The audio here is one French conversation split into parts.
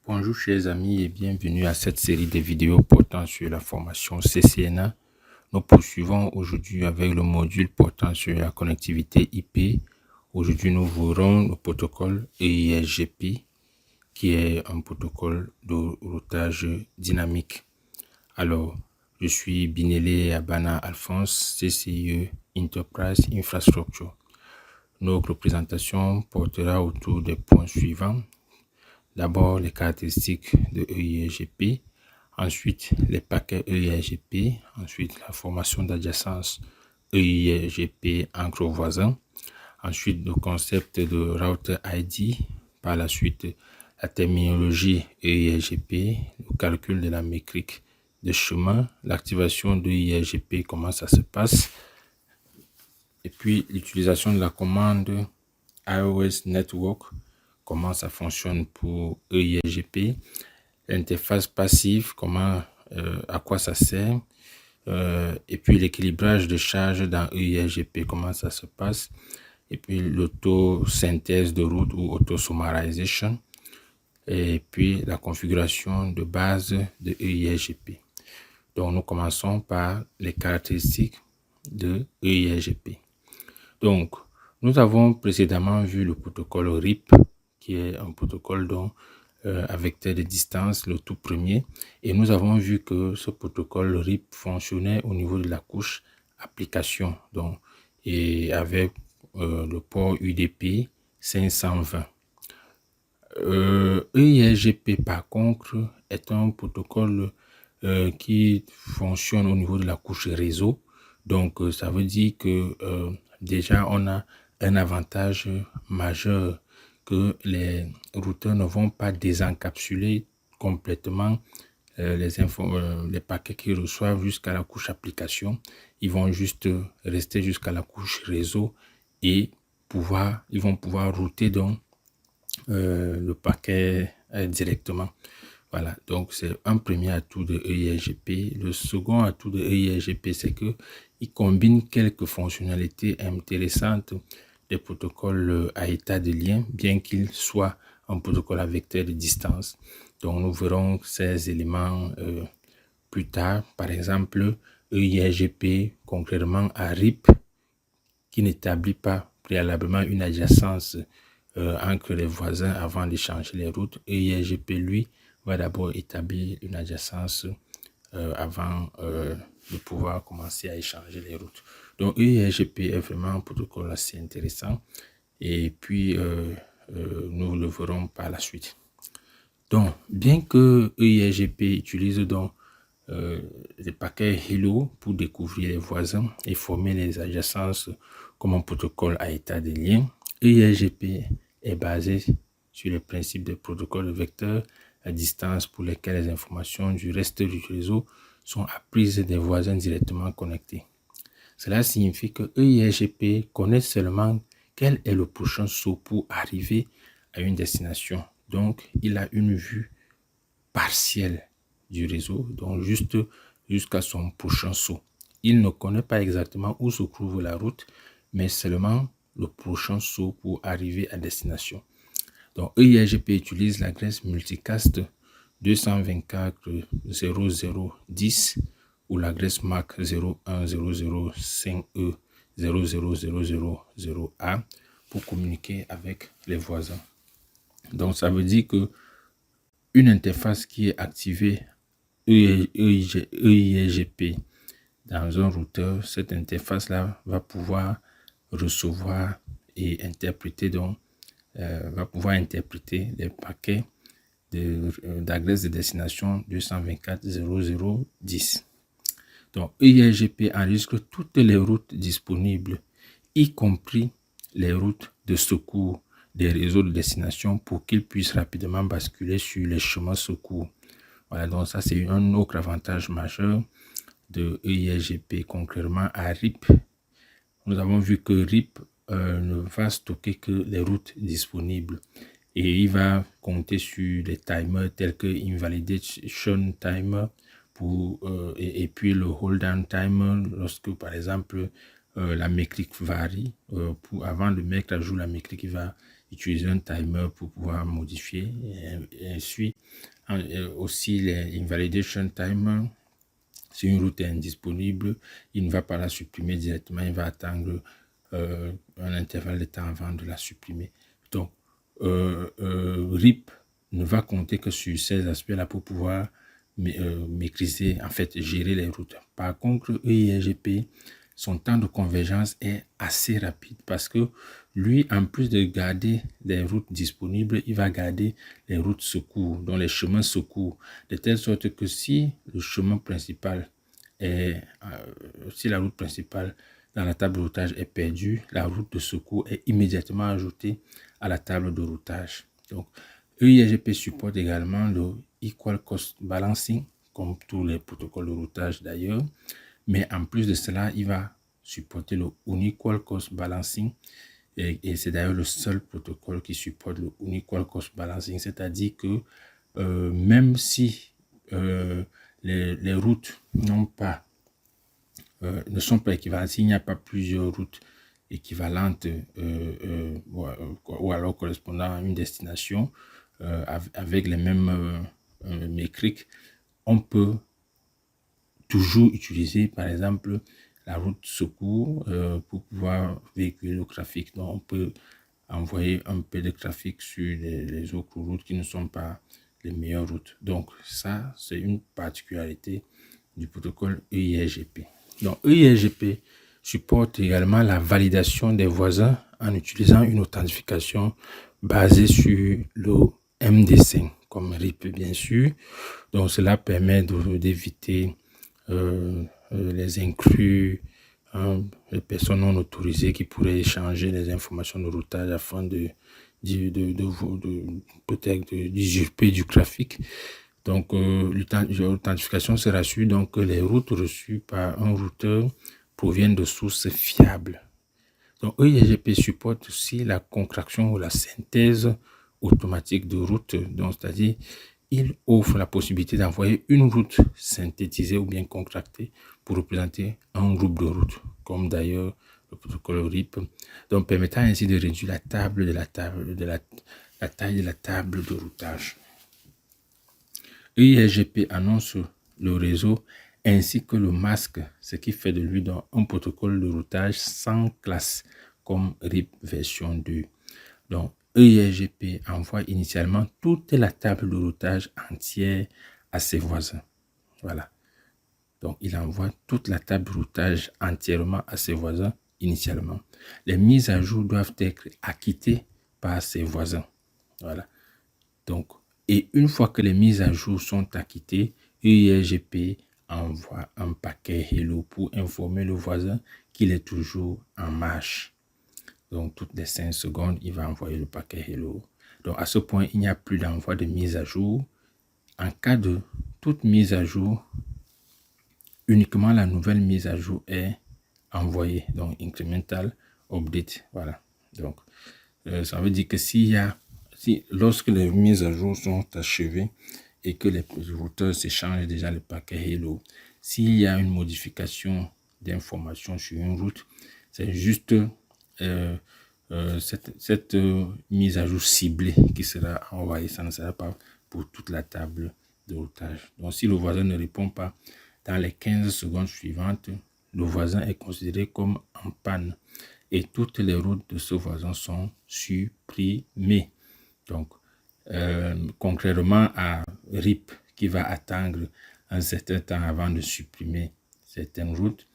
Bonjour chers amis et bienvenue à cette série de vidéos portant sur la formation CCNA. Nous poursuivons aujourd'hui avec le module portant sur la connectivité IP. Aujourd'hui nous verrons le protocole EISGP qui est un protocole de routage dynamique. Alors, je suis Binele Abana Alphonse, CCIE Enterprise Infrastructure. Notre présentation portera autour des points suivants. D'abord, les caractéristiques de EISGP, ensuite les paquets EISGP, ensuite la formation d'adjacence EISGP encre voisin, ensuite le concept de router ID, par la suite la terminologie EISGP, le calcul de la métrique de chemin, l'activation de EISGP, comment ça se passe, et puis l'utilisation de la commande iOS Network, comment ça fonctionne pour EISGP, l'interface passive, à quoi ça sert, et puis l'équilibrage de charge dans EISGP, comment ça se passe, et puis l'auto-synthèse de route ou auto-summarization, et puis la configuration de base de EISGP. Donc nous commençons par les caractéristiques de EISGP. Donc nous avons précédemment vu le protocole RIP, qui est un protocole à vecteur de distance, le tout premier. Et nous avons vu que ce protocole RIP fonctionnait au niveau de la couche application, et avec le port UDP 520. EISGP, par contre, est un protocole qui fonctionne au niveau de la couche réseau. Donc, ça veut dire que déjà, on a un avantage majeur, que les routeurs ne vont pas désencapsuler complètement les paquets qu'ils reçoivent jusqu'à la couche application. Ils vont juste rester jusqu'à la couche réseau et ils vont pouvoir router le paquet directement. Voilà, donc c'est un premier atout de EISGP. Le second atout de EISGP, c'est que il combine quelques fonctionnalités intéressantes des protocoles à état de lien, bien qu'il soit un protocole à vecteur de distance. Donc nous verrons ces éléments plus tard. Par exemple, EISGP, contrairement à RIP, qui n'établit pas préalablement une adjacence entre les voisins avant d'échanger les routes, EISGP, lui, va d'abord établir une adjacence avant de pouvoir commencer à échanger les routes. Donc EISGP est vraiment un protocole assez intéressant, et puis nous le verrons par la suite. Donc bien que EISGP utilise les paquets Hello pour découvrir les voisins et former les adjacences comme un protocole à état de lien, EISGP est basé sur le principe des protocoles de vecteurs à distance pour lesquels les informations du reste du réseau sont apprises des voisins directement connectés. Cela signifie que EISGP connaît seulement quel est le prochain saut pour arriver à une destination. Donc, il a une vue partielle du réseau, donc juste jusqu'à son prochain saut. Il ne connaît pas exactement où se trouve la route, mais seulement le prochain saut pour arriver à destination. Donc, EISGP utilise l'adresse multicast 224.00.10 ou l'adresse MAC 01.005E.00000A pour communiquer avec les voisins. Donc, ça veut dire que une interface qui est activée EISGP dans un routeur, cette interface-là va pouvoir recevoir et interpréter les paquets d'adresse de destination 224.00.10. Donc, EISGP enregistre toutes les routes disponibles, y compris les routes de secours des réseaux de destination, pour qu'ils puissent rapidement basculer sur les chemins secours. Voilà, donc ça c'est un autre avantage majeur de EISGP, contrairement à RIP. Nous avons vu que RIP ne va stocker que les routes disponibles et il va compter sur les timers tels que invalidation timer et puis le hold down timer lorsque par exemple la métrique varie. Avant de mettre à jour la métrique, utiliser un timer pour pouvoir modifier. Et ensuite, aussi les invalidation timer. Si une route est indisponible, il ne va pas la supprimer directement, il va attendre un intervalle de temps avant de la supprimer. Donc, RIP ne va compter que sur ces aspects-là pour pouvoir maîtriser, en fait, gérer les routes. Par contre, EIRGP, son temps de convergence est assez rapide parce que lui, en plus de garder les routes disponibles, il va garder les routes secours, donc les chemins secours, de telle sorte que si le chemin principal est, si la route principale dans la table de routage est perdue, la route de secours est immédiatement ajoutée à la table de routage. Donc, EIRGP supporte également le Equal Cost Balancing, comme tous les protocoles de routage d'ailleurs. Mais en plus de cela, il va supporter le Unequal Cost Balancing. Et c'est d'ailleurs le seul protocole qui supporte le Unequal Cost Balancing. C'est-à-dire que même si les routes ne sont pas équivalentes, s'il n'y a pas plusieurs routes équivalentes ou alors correspondant à une destination avec les mêmes métriques, on peut toujours utiliser par exemple la route secours pour pouvoir véhiculer le trafic. Donc on peut envoyer un peu de trafic sur les autres routes qui ne sont pas les meilleures routes. Donc ça, c'est une particularité du protocole EIRGP. Donc EIRGP supporte également la validation des voisins en utilisant une authentification basée sur le MD5 comme RIP bien sûr. Donc cela permet d'éviter les inclus, les personnes non autorisées qui pourraient échanger les informations de routage afin de peut-être d'usurper du trafic. Donc, l'authentification sera assurée donc que les routes reçues par un routeur proviennent de sources fiables. Donc, EIRGP supporte aussi la contraction ou la synthèse automatique de route. Donc, c'est-à-dire, il offre la possibilité d'envoyer une route synthétisée ou bien contractée pour représenter un groupe de routes, comme d'ailleurs le protocole RIP, donc permettant ainsi de réduire la taille de la table de routage. EIRGP annonce le réseau ainsi que le masque, ce qui fait de lui donc un protocole de routage sans classe comme RIP version 2. Donc, EIRGP envoie initialement toute la table de routage entière à ses voisins. Voilà. Donc, il envoie toute la table de routage entièrement à ses voisins initialement. Les mises à jour doivent être acquittées par ses voisins. Voilà. Donc, et une fois que les mises à jour sont acquittées, EIRGP envoie un paquet hello pour informer le voisin qu'il est toujours en marche. Donc, toutes les 5 secondes, il va envoyer le paquet hello. Donc, à ce point, il n'y a plus d'envoi de mise à jour. En cas de toute mise à jour, uniquement la nouvelle mise à jour est envoyée. Donc, incremental update. Voilà. Donc, ça veut dire que lorsque les mises à jour sont achevées et que les routeurs s'échangent déjà le paquet hello, s'il y a une modification d'information sur une route, c'est juste cette mise à jour ciblée qui sera envoyée. Ça ne sera pas pour toute la table de routage. Donc, si le voisin ne répond pas dans les 15 secondes suivantes, le voisin est considéré comme en panne et toutes les routes de ce voisin sont supprimées. Donc, concrètement à RIP qui va attendre un certain temps avant de supprimer certaines routes,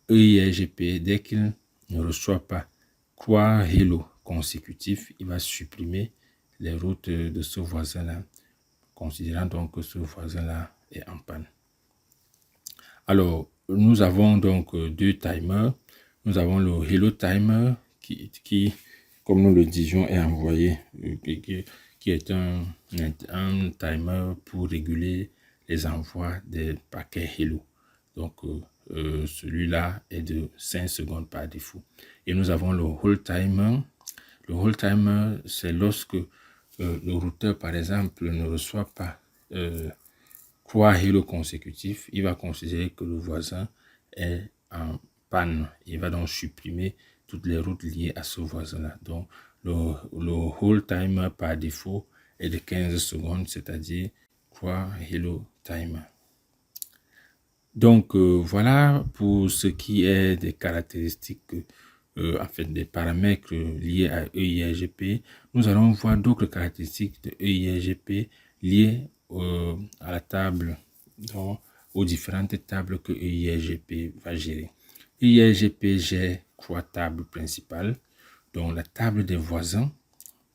EIRGP, dès qu'il ne reçoit pas 3 hello consécutifs, il va supprimer les routes de ce voisin-là, considérant donc que ce voisin-là est en panne. Alors, nous avons donc 2 timers. Nous avons le hello timer qui comme nous le disions, est envoyé, qui est un timer pour réguler les envois des paquets hello. Donc, celui-là est de 5 secondes par défaut. Et nous avons le hold timer. Le hold timer, c'est lorsque le routeur, par exemple, ne reçoit pas 3 hello consécutifs, il va considérer que le voisin est en panne. Il va donc supprimer toutes les routes liées à ce voisin-là. Donc, le hold timer par défaut est de 15 secondes, c'est-à-dire 3 hello timer. Donc, voilà pour ce qui est des caractéristiques, en fait, des paramètres liés à EIRGP. Nous allons voir d'autres caractéristiques de EIRGP liées à la table, donc, aux différentes tables que EIRGP va gérer. EIRGP gère 3 tables principales, donc la table des voisins,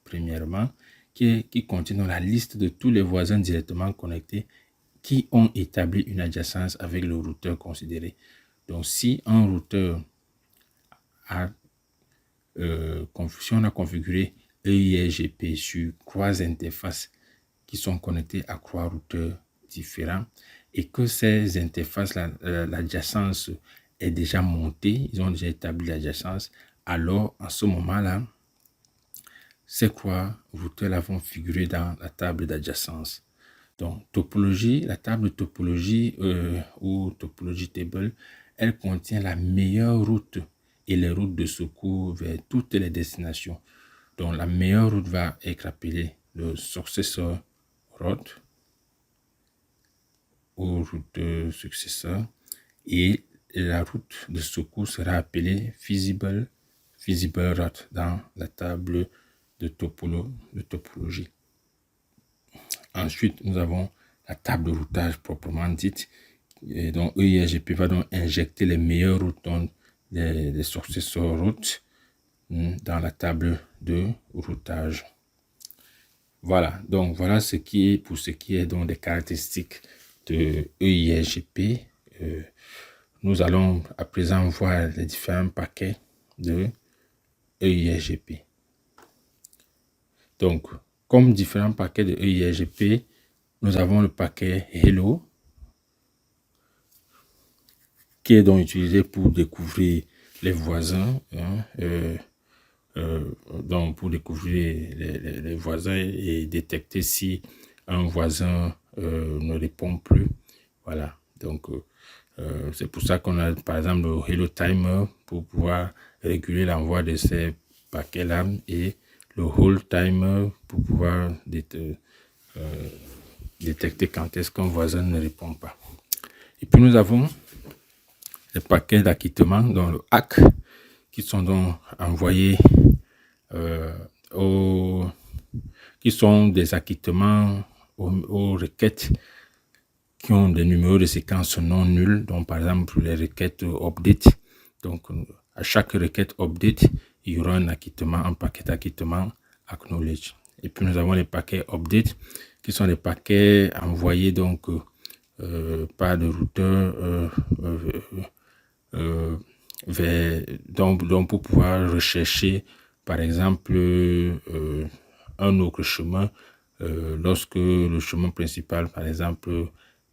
premièrement, qui contient la liste de tous les voisins directement connectés qui ont établi une adjacence avec le routeur considéré. Donc, si un routeur a, si on a configuré EIRGP sur 3 interfaces qui sont connectées à 3 routeurs différents et que ces interfaces, l'adjacence est déjà montée, ils ont déjà établi l'adjacence, alors en ce moment-là, ces 3 routeurs-là vont figurer dans la table d'adjacence. Donc, topologie, la table de topologie ou topologie table, elle contient la meilleure route et les routes de secours vers toutes les destinations. Donc, la meilleure route va être appelée le successor route ou route successeur et la route de secours sera appelée feasible route dans la table de topologie. Ensuite, nous avons la table de routage proprement dite. Et donc, EIRGP va donc injecter les meilleures routes, donc les successor routes, dans la table de routage. Voilà, donc voilà ce qui est pour ce qui est donc des caractéristiques de EIRGP. Nous allons à présent voir les différents paquets de EIRGP. Donc, comme différents paquets de EIRGP, nous avons le paquet Hello, qui est donc utilisé pour découvrir les voisins, donc pour découvrir les voisins et détecter si un voisin ne répond plus. Voilà, donc c'est pour ça qu'on a par exemple le Hello Timer pour pouvoir réguler l'envoi de ces paquets-là et le Hold Timer pour pouvoir détecter quand est-ce qu'un voisin ne répond pas. Et puis nous avons les paquets d'acquittement dans le hack qui sont donc envoyés qui sont des acquittements aux requêtes qui ont des numéros de séquence non nuls, donc par exemple les requêtes update. Donc à chaque requête update, il y aura un acquittement, un paquet d'acquittement acknowledge. Et puis nous avons les paquets update qui sont les paquets envoyés donc par le routeur donc pour pouvoir rechercher par exemple un autre chemin lorsque le chemin principal par exemple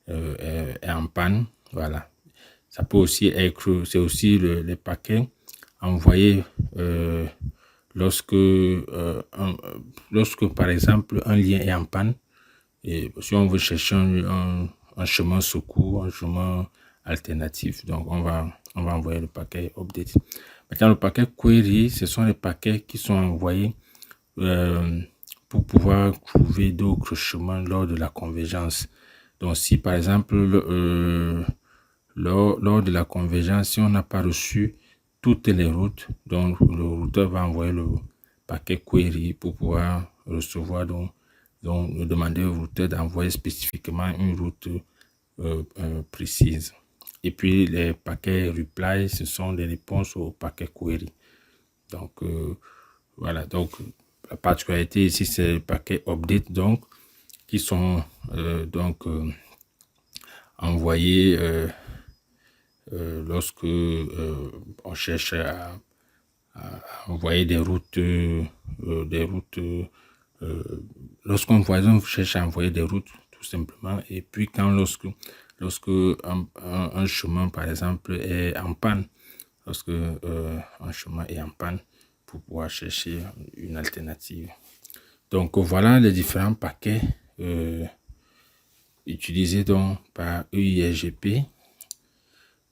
est en panne. Voilà, ça peut aussi être, c'est aussi les paquets envoyés lorsque par exemple un lien est en panne et si on veut chercher un chemin secours, un chemin alternatif, donc on va envoyer le paquet update. Maintenant, le paquet query, ce sont les paquets qui sont envoyés pour pouvoir trouver d'autres chemins lors de la convergence. Donc, si par exemple, lors de la convergence, si on n'a pas reçu toutes les routes, donc le routeur va envoyer le paquet query pour pouvoir recevoir, donc demander au routeur d'envoyer spécifiquement une route précise. Et puis les paquets reply, ce sont des réponses au paquet query. Donc voilà, donc la particularité ici c'est le paquet update, donc qui sont envoyés lorsque on cherche à envoyer des routes, lorsqu'un voisin cherche à envoyer des routes tout simplement, et puis quand lorsque un chemin par exemple est en panne, lorsque un chemin est en panne, pour pouvoir chercher une alternative. Donc voilà les différents paquets utilisés donc par EIRGP.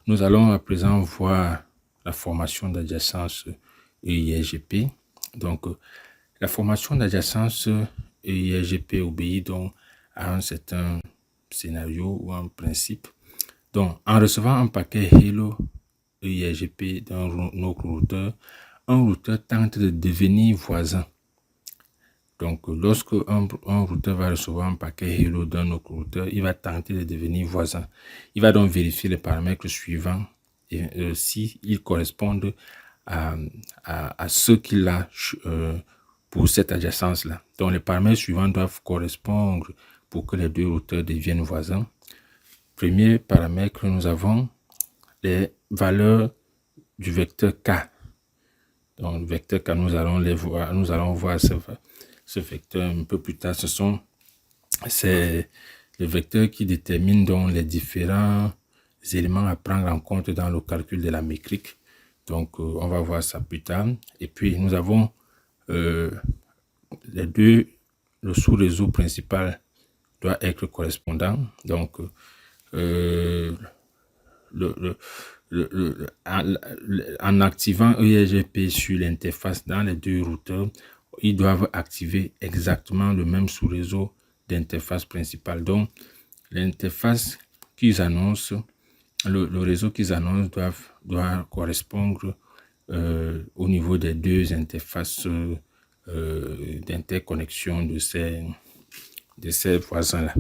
Nous allons à présent voir la formation d'adjacence EIRGP. Donc La formation d'adjacence EIGP obéit donc à un certain scénario ou un principe. Donc, en recevant un paquet Hello EIGP d'un autre routeur, un routeur tente de devenir voisin. Donc, lorsque un routeur va recevoir un paquet Hello d'un autre routeur, il va tenter de devenir voisin. Il va donc vérifier les paramètres suivants et s'ils correspondent à ce qu'il a pour cette adjacence-là. Donc, les paramètres suivants doivent correspondre pour que les deux routeurs deviennent voisins. Premier paramètre, nous avons les valeurs du vecteur K. Donc, le vecteur K, nous allons voir ce vecteur un peu plus tard. C'est le vecteur qui détermine donc les différents éléments à prendre en compte dans le calcul de la métrique. Donc, on va voir ça plus tard. Et puis, nous avons le sous-réseau principal doit être correspondant. Donc, en activant EIGP sur l'interface dans les deux routeurs, ils doivent activer exactement le même sous-réseau d'interface principale. Donc, l'interface qu'ils annoncent, le réseau qu'ils annoncent doit correspondre au niveau des deux interfaces d'interconnexion de ces voisins-là.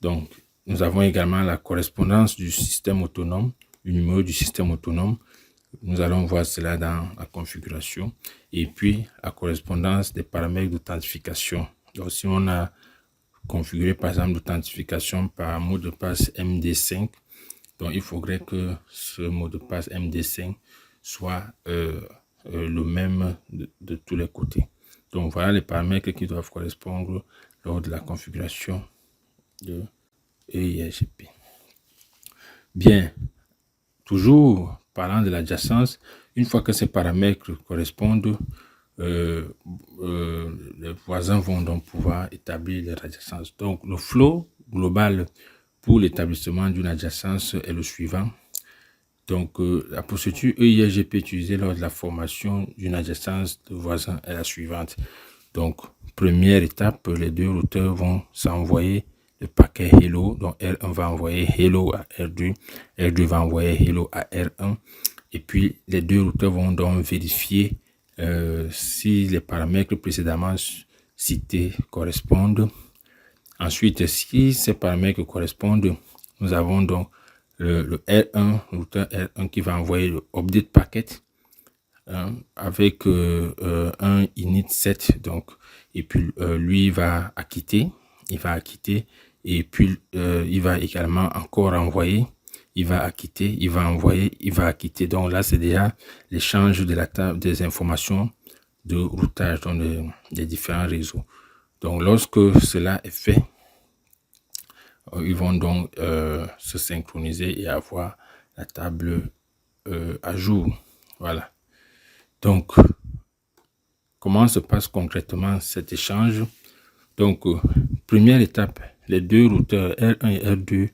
Donc, nous avons également la correspondance du système autonome, le numéro du système autonome. Nous allons voir cela dans la configuration. Et puis, la correspondance des paramètres d'authentification. Donc, si on a configuré, par exemple, l'authentification par mot de passe MD5, donc il faudrait que ce mot de passe MD5 soit le même de tous les côtés. Donc, voilà les paramètres qui doivent correspondre lors de la configuration de EIGP. Bien, toujours parlant de l'adjacence, une fois que ces paramètres correspondent, les voisins vont donc pouvoir établir leur adjacence. Donc, le flow global pour l'établissement d'une adjacence est le suivant. Donc, la procédure EIGP utilisée lors de la formation d'une adjacence de voisins est la suivante. Donc, première étape, les deux routeurs vont s'envoyer le paquet Hello. Donc, R1 va envoyer Hello à R2, R2 va envoyer Hello à R1. Et puis, les deux routeurs vont donc vérifier si les paramètres précédemment cités correspondent. Ensuite, si ces paramètres correspondent, nous avons donc le R1, routeur R1 qui va envoyer le update packet avec un init set. Donc, et puis lui va acquitter, et puis il va également encore envoyer, il va acquitter, il va envoyer, il va acquitter. Donc là, c'est déjà l'échange de la table des informations de routage dans les différents réseaux. Donc, lorsque cela est fait, ils vont donc se synchroniser et avoir la table à jour. Voilà. Donc, comment se passe concrètement cet échange? Donc, première étape, les deux routeurs R1 et R2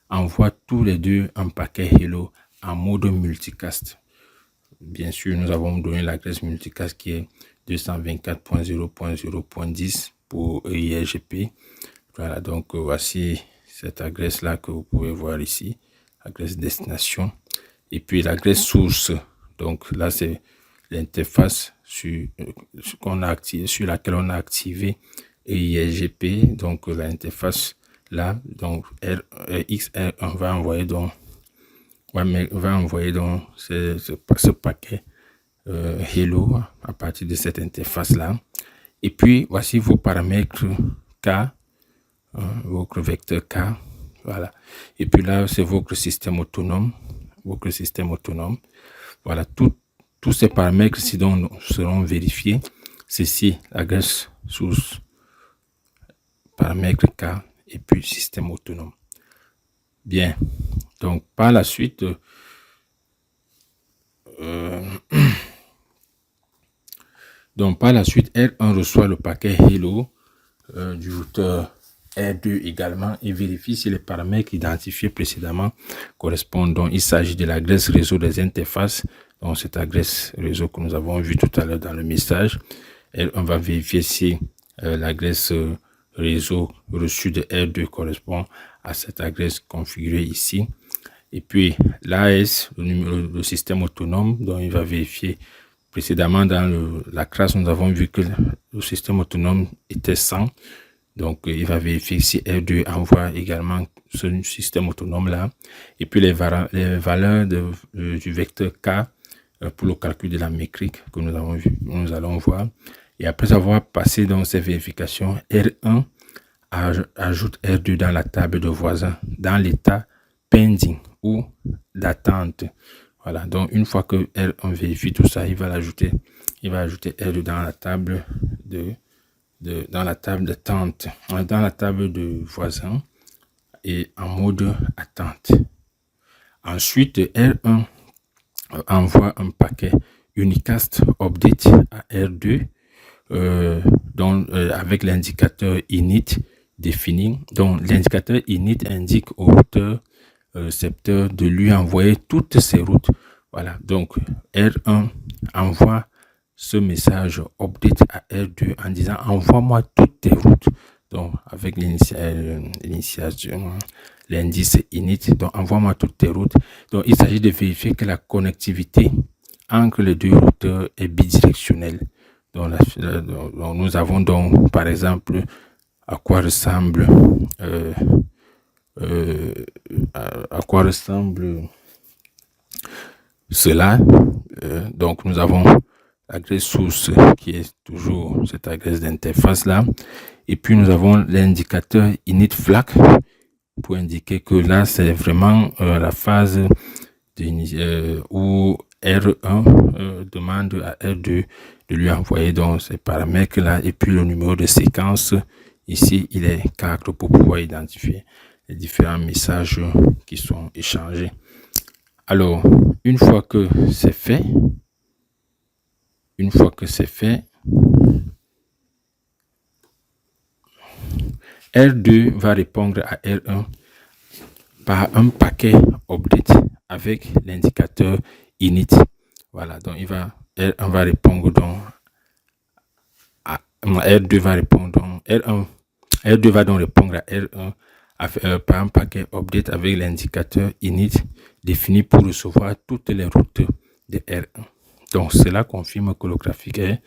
envoient tous les deux un paquet Hello en mode multicast. Bien sûr, nous avons donné l'adresse multicast qui est 224.0.0.10 pour EIGP. Voilà, donc voici cette adresse-là que vous pouvez voir ici, adresse destination. Et puis l'adresse source, donc là c'est l'interface sur laquelle on a activé EIGP. Donc l'interface là, donc XR1 va envoyer donc ce paquet Hello à partir de cette interface là. Et puis voici vos paramètres K, votre vecteur K, voilà. Et puis là c'est votre système autonome, voilà. Tous ces paramètres ici donc seront vérifiés. Ceci, l'adresse source, paramètre K et puis système autonome. Bien, donc par la suite R1 reçoit le paquet Hello du routeur R2 également et vérifie si les paramètres identifiés précédemment correspondent. Donc, il s'agit de l'adresse réseau des interfaces. Donc, cette adresse réseau que nous avons vu tout à l'heure dans le message. on va vérifier si l'adresse réseau reçue de R2 correspond à cette adresse configurée ici. Et puis l'AS, le système autonome, dont il va vérifier. Précédemment, dans la classe, nous avons vu que le système autonome était 100. Donc, il va vérifier si R2 envoie également ce système autonome-là. Et puis, les valeurs du vecteur K pour le calcul de la métrique que nous avons vu, nous allons voir. Et après avoir passé dans ces vérifications, R1 ajoute R2 dans la table de voisins, dans l'état pending ou d'attente. Voilà, donc une fois que R1 vérifie tout ça, il va ajouter R2 dans la table d'attente, dans la table de voisins et en mode attente. Ensuite, R1 envoie un paquet unicast update à R2 avec l'indicateur init défini. Donc l'indicateur init indique au routeur récepteur de lui envoyer toutes ses routes. Voilà, donc R1 envoie ce message update à R2 en disant envoie-moi toutes tes routes. Donc avec l'initiation, l'indice init, donc envoie-moi toutes tes routes. Donc il s'agit de vérifier que la connectivité entre les deux routeurs est bidirectionnelle. Donc, nous avons donc par exemple à quoi ressemble cela. Donc nous avons l'adresse source qui est toujours cette adresse d'interface là, et puis nous avons l'indicateur init flag pour indiquer que là c'est vraiment la phase où R1 demande à R2 de lui envoyer donc ces paramètres là, et puis le numéro de séquence ici il est 4 pour pouvoir identifier les différents messages qui sont échangés. Alors une fois que c'est fait, R2 va répondre à R1 par un paquet update avec l'indicateur init. Voilà, donc R1 va répondre donc à R2 va répondre donc R2 va donc répondre à R1 par un paquet update avec l'indicateur init défini pour recevoir toutes les routes de R1. Donc cela confirme que le graphique est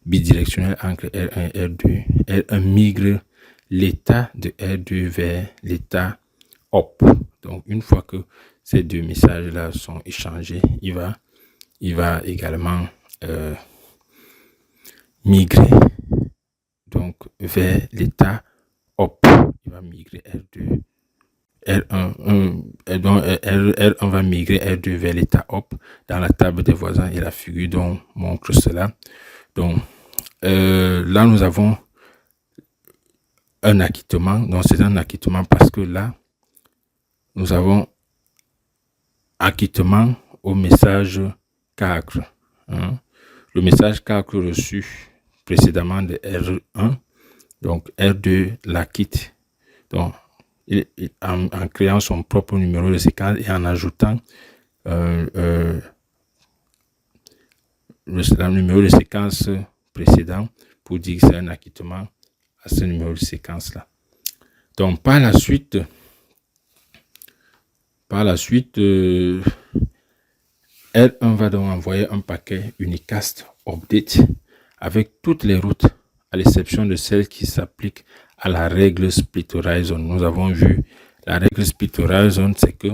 bidirectionnel entre R1 et R2. R1 migre l'état de R2 vers l'état up. Donc une fois que ces deux messages là sont échangés, il va également migrer donc vers l'état up. Il va migrer R2 R1 va migrer R2 vers l'état up dans la table des voisins, et la figure donc montre cela. Donc là nous avons un acquittement. Donc c'est un acquittement parce que là nous avons acquittement au message 4. Le message 4 reçu précédemment de R1, donc R2 l'acquitte. Donc en créant son propre numéro de séquence et en ajoutant le numéro de séquence précédent pour dire que c'est un acquittement à ce numéro de séquence là. Donc par la suite R1 va donc envoyer un paquet unicast update avec toutes les routes à l'exception de celles qui s'appliquent à la règle split horizon. Nous avons vu la règle split horizon, c'est que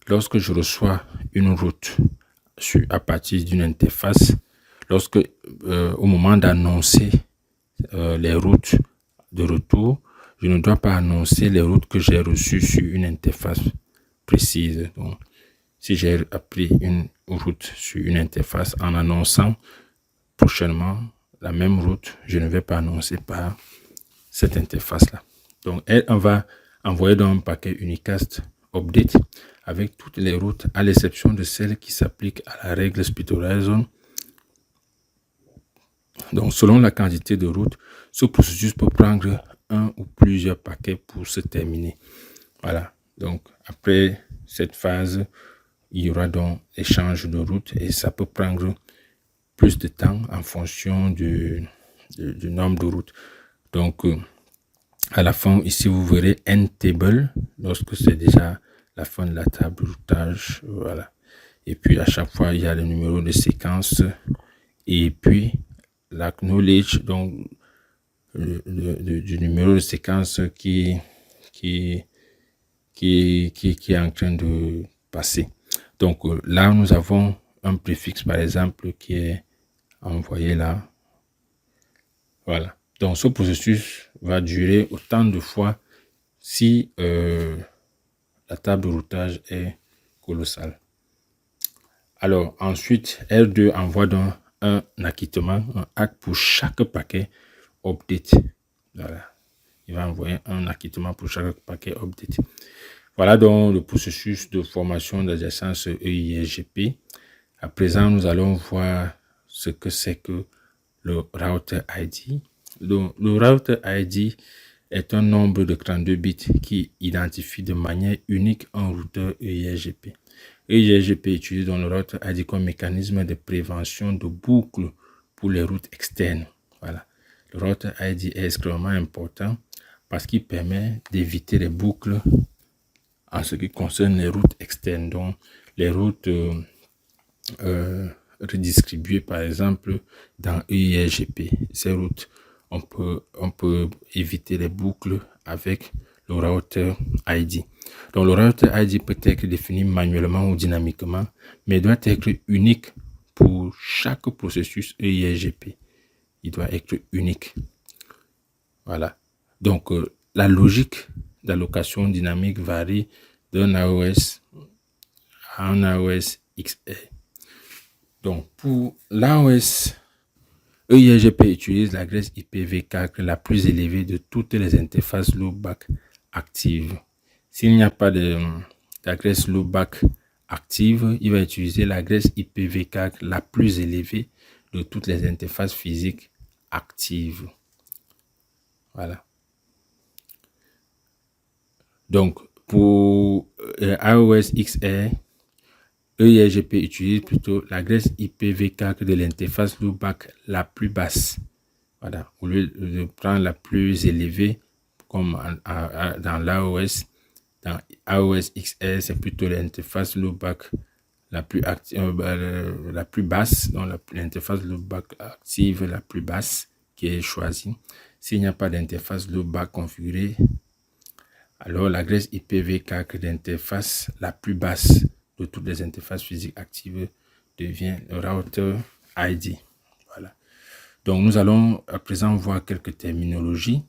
lorsque je reçois une route à partir d'une interface, au moment d'annoncer les routes de retour, je ne dois pas annoncer les routes que j'ai reçues sur une interface précise. Donc, si j'ai appris une route sur une interface en annonçant prochainement la même route, je ne vais pas annoncer par cette interface-là. Donc, on va envoyer dans un paquet unicast update avec toutes les routes à l'exception de celles qui s'appliquent à la règle split horizon. Donc, selon la quantité de routes, ce processus peut prendre un ou plusieurs paquets pour se terminer. Voilà. Donc, après cette phase, il y aura donc échange de routes et ça peut prendre plus de temps en fonction du du nombre de routes. Donc, à la fin, ici, vous verrez end table, lorsque c'est déjà la fin de la table de routage. Voilà. Et puis, à chaque fois, il y a le numéro de séquence. Et puis, l'acknowledge, donc, du numéro de séquence qui est en train de passer. Donc, là, nous avons un préfixe, par exemple, qui est envoyé là. Voilà. Donc, ce processus va durer autant de fois si la table de routage est colossale. Alors, ensuite, R2 envoie donc un acquittement, un hack pour chaque paquet update. Voilà. Il va envoyer un acquittement pour chaque paquet update. Voilà donc le processus de formation d'adjacence EIGP. À présent, nous allons voir ce que c'est que le router ID. Donc, le router ID est un nombre de 32 bits qui identifie de manière unique un routeur EIGP. EIGP utilise dans le router ID comme mécanisme de prévention de boucles pour les routes externes. Voilà. Le router ID est extrêmement important parce qu'il permet d'éviter les boucles en ce qui concerne les routes externes, donc les routes redistribuées par exemple dans EIGP. Ces routes, on peut éviter les boucles avec le router ID. Donc le router ID peut être défini manuellement ou dynamiquement, mais doit être unique pour chaque processus EIGP. Il doit être unique. Voilà. Donc la logique d'allocation dynamique varie d'un AOS à un AOS XR. Donc, pour l'AOS, EIGP utilise l'adresse IPv4 la plus élevée de toutes les interfaces loopback actives. S'il n'y a pas d'adresse loopback active, il va utiliser l'adresse IPv4 la plus élevée de toutes les interfaces physiques actives. Voilà. Donc, pour AOS XR, EIGP utilise plutôt l'adresse IPv4 de l'interface loopback la plus basse. Voilà. Au lieu de prendre la plus élevée, comme dans l'AOS, dans AOS XR, c'est plutôt l'interface loopback la plus la plus basse, donc l'interface loopback active la plus basse qui est choisie. S'il n'y a pas d'interface loopback configurée, alors l'adresse IPv4 d'interface la plus basse de toutes les interfaces physiques actives devient le router ID. Voilà. Donc nous allons à présent voir quelques terminologies.